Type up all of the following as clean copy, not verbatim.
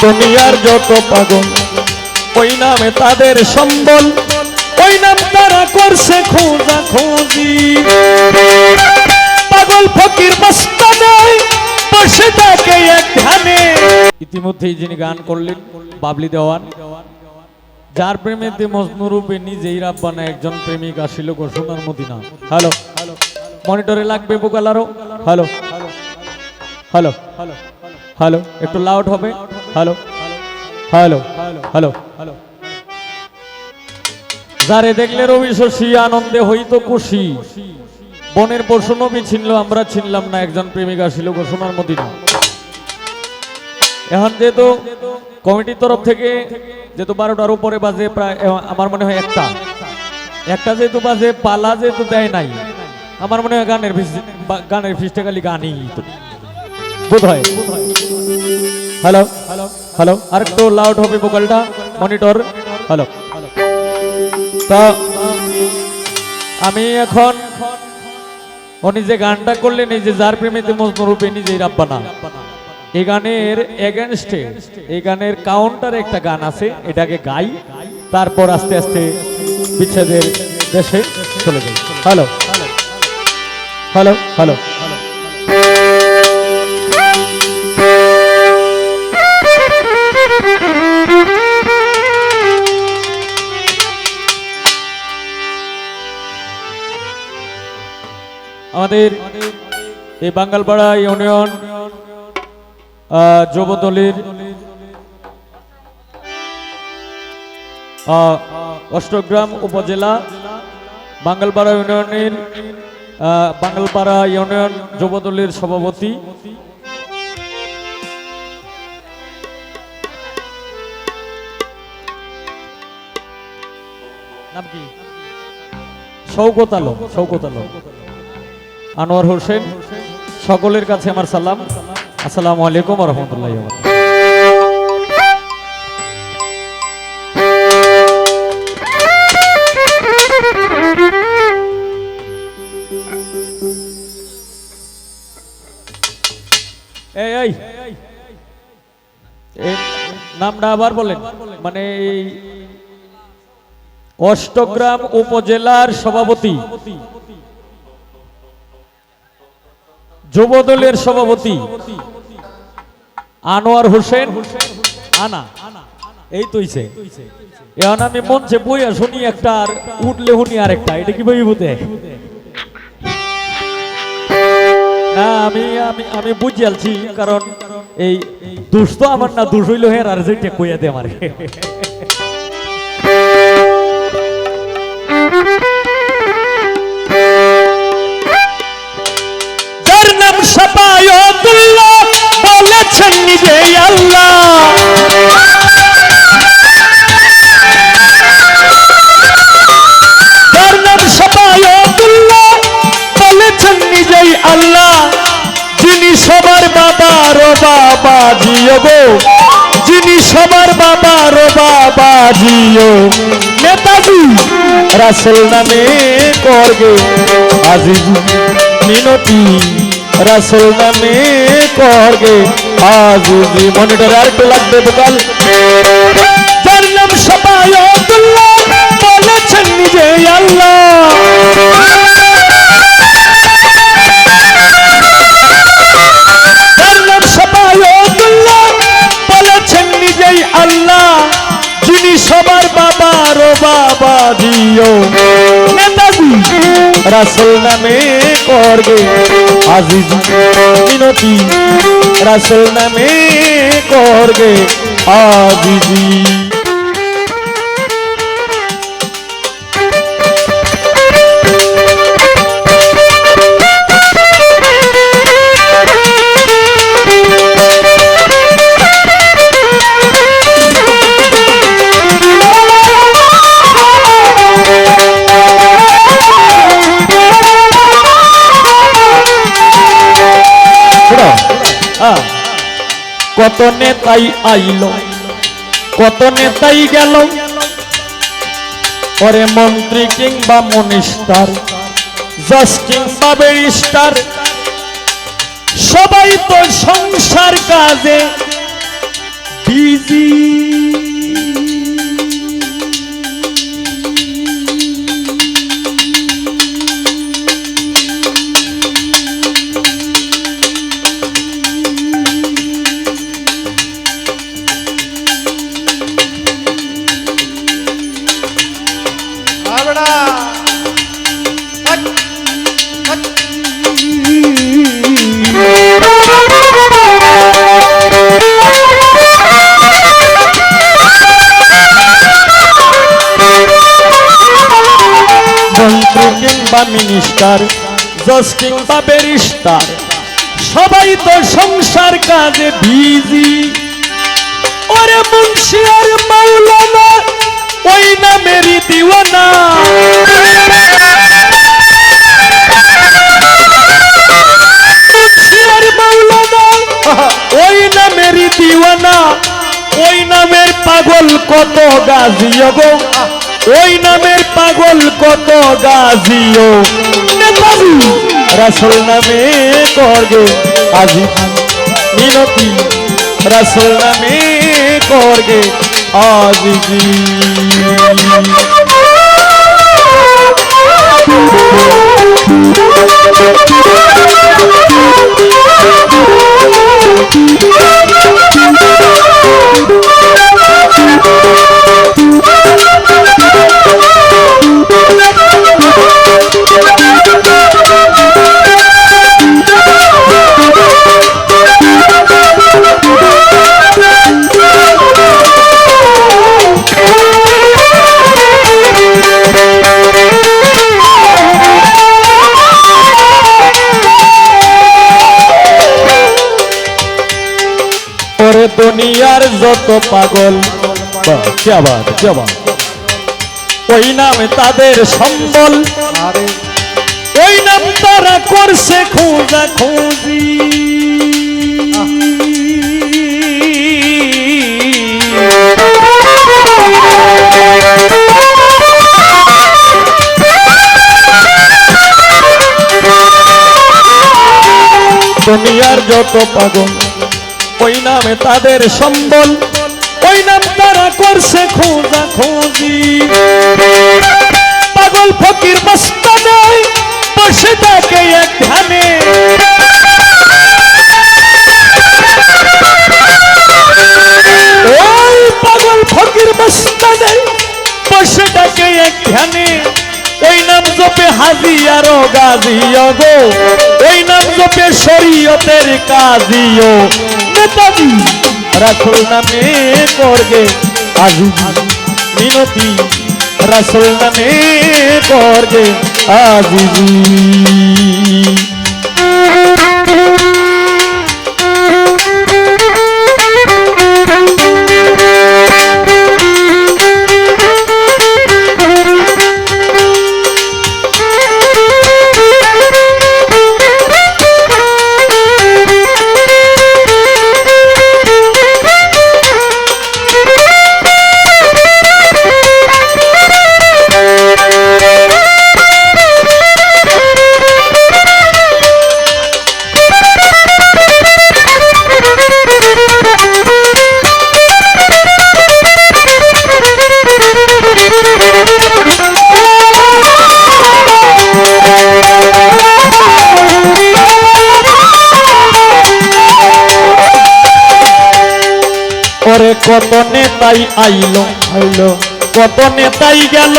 দুনিয়ার যত পাগল ওই নামে তাদের সম্বল, ওই নাম তারা করছে খোঁজা খুঁজি। পাগল ফকির মস্তানে বসে থাকে এক ধ্যানে। ইতিমধ্যেই যিনি গান করলেন বাবলি দেওয়ান, যার প্রেমেতে মজনু রূপে নিজেই রাব্বানা একজন প্রেমিক আসিল গো সোনার মদিনা। হ্যালো মনিটরে লাগবে বোকালারও। হ্যালো হ্যালো হ্যালো একটু লাউড হবে। Hello hello hello hello. যারে দেখলে রবি শশী আনন্দে হইতো খুশি, বনের পশু নবী ছিনল আমরা ছিনলাম না, একজন প্রেমিক আসিল গো সোনার মদিনা। এখন যেহেতু কমিটির তরফ থেকে যেহেতু 12টার উপরে বাজে, প্রায় আমার মনে হয় একটা যেহেতু বাজে, পালা যেহেতু দেয় নাই, আমার মনে হয় গানের ফিসটা খালি গানই বোধ হয়। হ্যালো হ্যালো আর একটু লাউড হবে ভোকালটা মনিটর। হ্যালো তা আমি এখন উনি যে গানটা করলেন, এই যে যার প্রেমেতে মজনু রূপে নিজেই রাব্বানা, এই গানের এগেনস্টে এই গানের কাউন্টারে একটা গান আছে, এটাকে গাই, তারপর আস্তে আস্তে বিচ্ছেদের দেশে চলে যাই। হ্যালো হ্যালো হ্যালো আমাদের এই বাঙ্গালপাড়া ইউনিয়ন যুবদলের অষ্টগ্রাম উপজেলা বাঙ্গালপাড়া ইউনিয়নের বাঙ্গালপাড়া ইউনিয়ন যুবদলের সভাপতি নাম কি? শওকত আলম আনোয়ার হোসেন, সকলের কাছে আমার সালাম। আসসালামু আলাইকুম ওয়া রাহমাতুল্লাহি ওয়া বারাকাতুহু। এই নামটা আবার বলেন। মানে অষ্টগ্রাম উপজেলার সভাপতি, যুবদলের সভাপতি আনোয়ার হোসেন আনা, এই তৈছে। এখন আমি মঞ্চে বইয়া শুনি একটা, আর উঠলে শুনি আরেকটা, এটা কি বই বুঝে না? আমি বুঝে আলছি, কারণ এই দোষ তো আমার না, দোষ হইল হের আর যেটা কইয়া দে আমারে। যার নাম শাফায়াতুল্লাহ বলেছেন নিজে আল্লাহ, যার নাম শাফায়াতুল্লাহ বলেছেন নিজেই আল্লাহ, যিনি সবার বাবার বাবা জিও গো, যিনি সবার বাবার বাবা জিও, নেতাজি রাসেল নামে করবে আজিজ মিনতি, রাসেল নামে করবে আজিজি। মনিটরে আর একটু লাগবে বোকাল। যার নাম শাফায়াতুল্লাহ বলেছেন নিজে আল্লাহ, যার নাম শাফায়াতুল্লাহ বলেছেন নিজেই আল্লাহ, যিনি সবার বাবার বাবা জিও, নেতাজি রাসেল নামে করবে আজিজ মিনতি, রাসেল নামে করবে আজিজি। কত নেতাই আইল কত নেতাই গেল, ওরে মন্ত্রী কিংবা মিনিস্টার, জজ কিংবা ব্যারিস্টার, সবাই তো সংসার কাজে ভিজি মিনিস্টার জজ কিংবা ব্যারিস্টার সবাই তো সংসার কাজে বিজি। ওরে মুন্সি আর মাওলানা ওই নামেরই দিওয়ানা। মুন্সি আর মাওলানা ওই নামেরই দিওয়ানা। ওই নামের পাগল কত গাজিও গো, ওই নামের পাগল কত গাজিও। নেতাজি রাসূল নামে করগে আজি মিনতি, রাসূল নামে করগে আজিজি। দুনিয়ার যত পাগল ওই নাম তাদের সম্বল। ওই নাম তারা করছে খোঁজা খুঁজি। দুনিয়ার যত পাগল ওই নামে তাদের সম্বল। ওই নাম তারা করছে খোঁজা খুঁজি। পাগল ফকির মস্তানে বসে থাকে এক ধ্যানে। ওই পাগল ফকির মস্তানে বসে থাকে এক ধ্যানে। ওই নাম জপে হাজি আর গাজিও গো, ওই নাম জপে শরীয়তের কাজিও। নেতাজি রাসূল নামে করগে আজিজি মিনতি, রাসূল নামে করগে আজিজি। ওরে কত নেতাই আইলো আইলো, কত নেতাই গেল।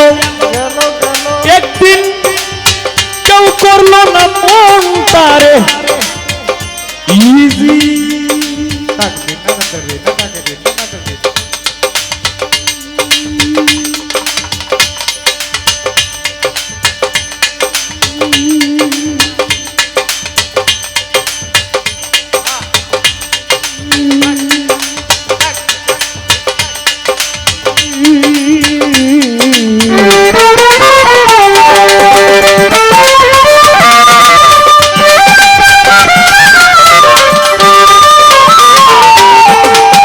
একদিন কেউ করলো না মন তারে ইজি।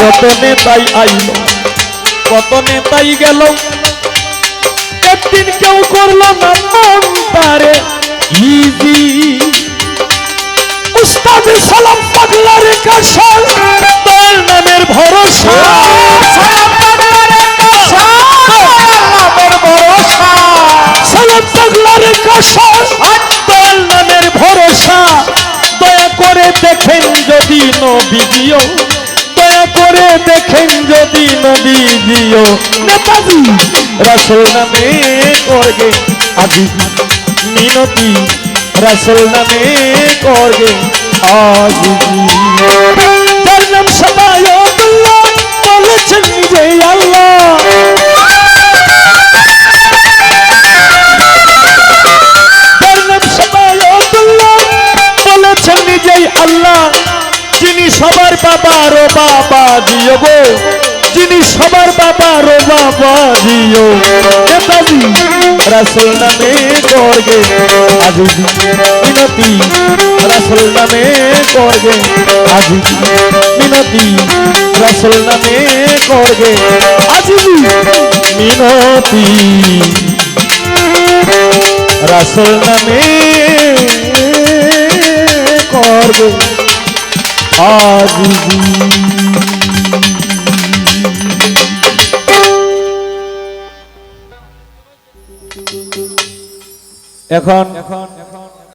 কত নেতাই আইলো কত নেতাই গেল, একদিন কেউ করলো না মন তারে ইজি। উস্তাদ সালাম পাগলার কাছে তোর নামের ভরসা। দেখেন যদি নবীজিও নেতাজি রাসূল নামে করগে আজি মিনতি রাসূল নামে করগে আজি যার নাম সাবায়াতুল্লাহ বলেছেন নিজে আল্লাহ যার নাম সাবায়াতুল্লাহ বলেছেন নিজে আল্লাহ যিনি সবার বাবার ও বাবা দিও গো যিনি সবার বাবার ও বাবা দিও নেতাজি রাসূল নামে করগে আজি মিনতি রাসূল নামে করগে আজি মিনতি রাসূল নামে করগে আজি মিনতি রাসূল নামে করগে আজি এখন